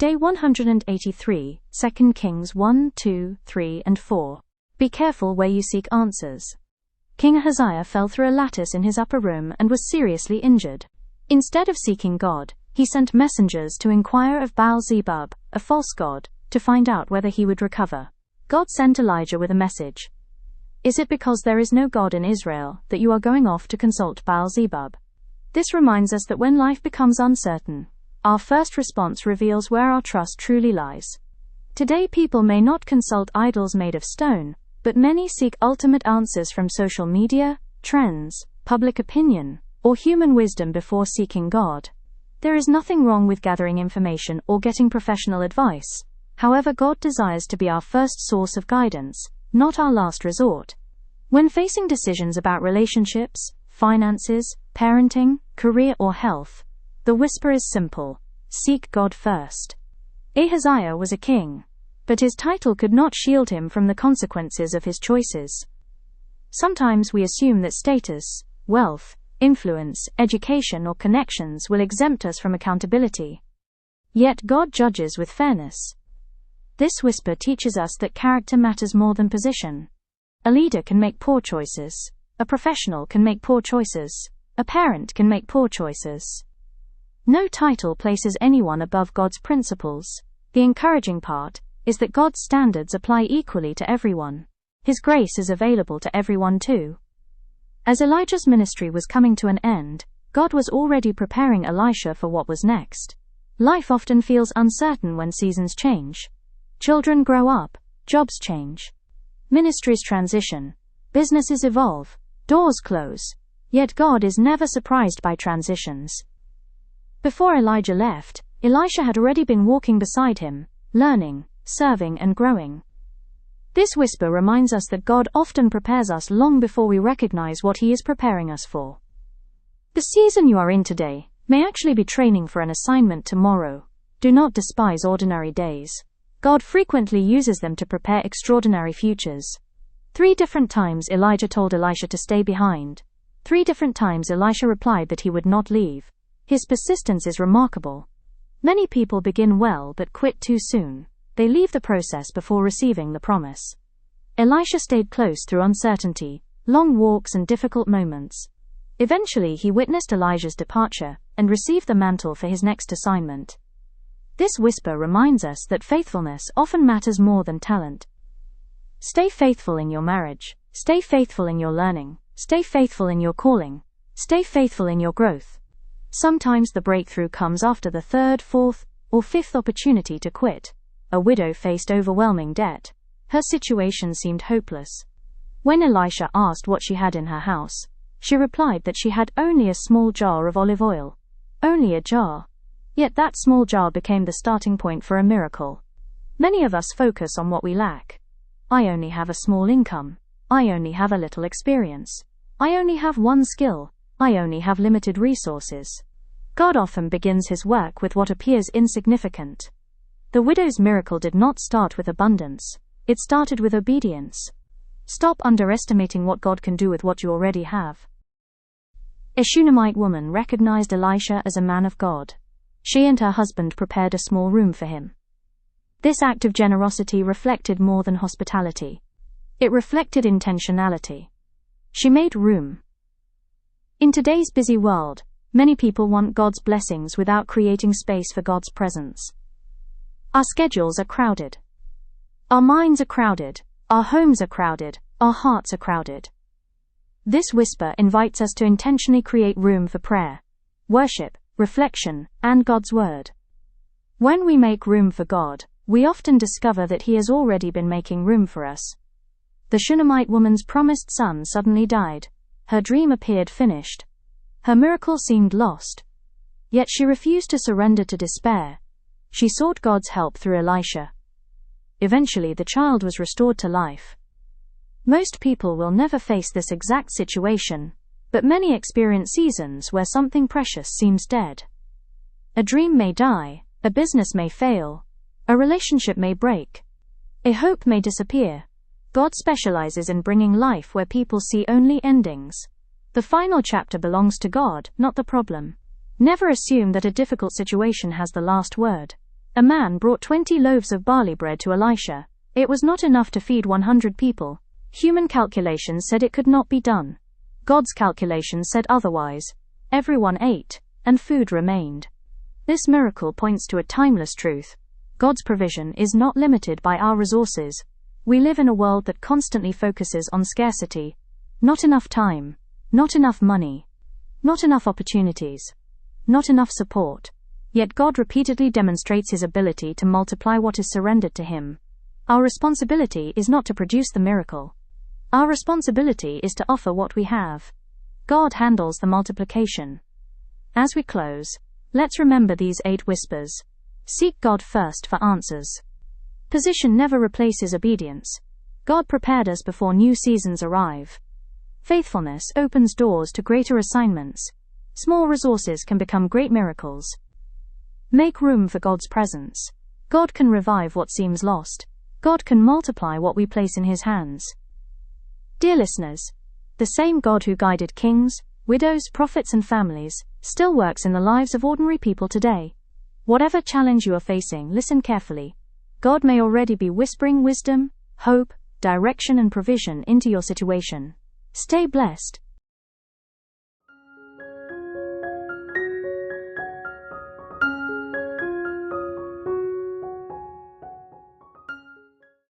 Day 183, 2 Kings 1, 2, 3 and 4. Be careful where you seek answers. King Ahaziah fell through a lattice in his upper room and was seriously injured. Instead of seeking God, he sent messengers to inquire of Baal-zebub, a false god, to find out whether he would recover. God sent Elijah with a message. Is it because there is no God in Israel that you are going off to consult Baal-zebub? This reminds us that when life becomes uncertain, our first response reveals where our trust truly lies. Today people may not consult idols made of stone, but many seek ultimate answers from social media, trends, public opinion, or human wisdom before seeking God. There is nothing wrong with gathering information or getting professional advice. However, God desires to be our first source of guidance, not our last resort. When facing decisions about relationships, finances, parenting, career or health, the whisper is simple: seek God first. Ahaziah was a king, but his title could not shield him from the consequences of his choices. Sometimes we assume that status, wealth, influence, education or connections will exempt us from accountability. Yet God judges with fairness. This whisper teaches us that character matters more than position. A leader can make poor choices. A professional can make poor choices. A parent can make poor choices. No title places anyone above God's principles. The encouraging part is that God's standards apply equally to everyone. His grace is available to everyone too. As Elijah's ministry was coming to an end, God was already preparing Elisha for what was next. Life often feels uncertain when seasons change. Children grow up, jobs change. Ministries transition, businesses evolve, doors close. Yet God is never surprised by transitions. Before Elijah left, Elisha had already been walking beside him, learning, serving and growing. This whisper reminds us that God often prepares us long before we recognize what He is preparing us for. The season you are in today may actually be training for an assignment tomorrow. Do not despise ordinary days. God frequently uses them to prepare extraordinary futures. 3 different times Elijah told Elisha to stay behind. 3 different times Elisha replied that he would not leave. His persistence is remarkable. Many people begin well but quit too soon. They leave the process before receiving the promise. Elisha stayed close through uncertainty, long walks and difficult moments. Eventually he witnessed Elijah's departure and received the mantle for his next assignment. This whisper reminds us that faithfulness often matters more than talent. Stay faithful in your marriage. Stay faithful in your learning. Stay faithful in your calling. Stay faithful in your growth. Sometimes the breakthrough comes after the 3rd, 4th, or 5th opportunity to quit. A widow faced overwhelming debt. Her situation seemed hopeless. When Elisha asked what she had in her house, she replied that she had only a small jar of olive oil. Only a jar. Yet that small jar became the starting point for a miracle. Many of us focus on what we lack. I only have a small income. I only have a little experience. I only have one skill. I only have limited resources. God often begins His work with what appears insignificant. The widow's miracle did not start with abundance. It started with obedience. Stop underestimating what God can do with what you already have. A Shunammite woman recognized Elisha as a man of God. She and her husband prepared a small room for him. This act of generosity reflected more than hospitality. It reflected intentionality. She made room. In today's busy world, many people want God's blessings without creating space for God's presence. Our schedules are crowded. Our minds are crowded. Our homes are crowded. Our hearts are crowded. This whisper invites us to intentionally create room for prayer, worship, reflection, and God's Word. When we make room for God, we often discover that He has already been making room for us. The Shunammite woman's promised son suddenly died. Her dream appeared finished. Her miracle seemed lost. Yet she refused to surrender to despair. She sought God's help through Elisha. Eventually the child was restored to life. Most people will never face this exact situation, but many experience seasons where something precious seems dead. A dream may die, a business may fail, a relationship may break, a hope may disappear. God specializes in bringing life where people see only endings. The final chapter belongs to God, not the problem. Never assume that a difficult situation has the last word. A man brought 20 loaves of barley bread to Elisha. It was not enough to feed 100 people. Human calculations said it could not be done. God's calculations said otherwise. Everyone ate, and food remained. This miracle points to a timeless truth. God's provision is not limited by our resources. We live in a world that constantly focuses on scarcity. Not enough time, not enough money, not enough opportunities, not enough support. Yet God repeatedly demonstrates His ability to multiply what is surrendered to Him. Our responsibility is not to produce the miracle. Our responsibility is to offer what we have. God handles the multiplication. As we close, let's remember these 8 whispers. Seek God first for answers. Position never replaces obedience. God prepared us before new seasons arrive. Faithfulness opens doors to greater assignments. Small resources can become great miracles. Make room for God's presence. God can revive what seems lost. God can multiply what we place in His hands. Dear listeners, the same God who guided kings, widows, prophets, and families still works in the lives of ordinary people today. Whatever challenge you are facing, listen carefully. God may already be whispering wisdom, hope, direction, and provision into your situation. Stay blessed.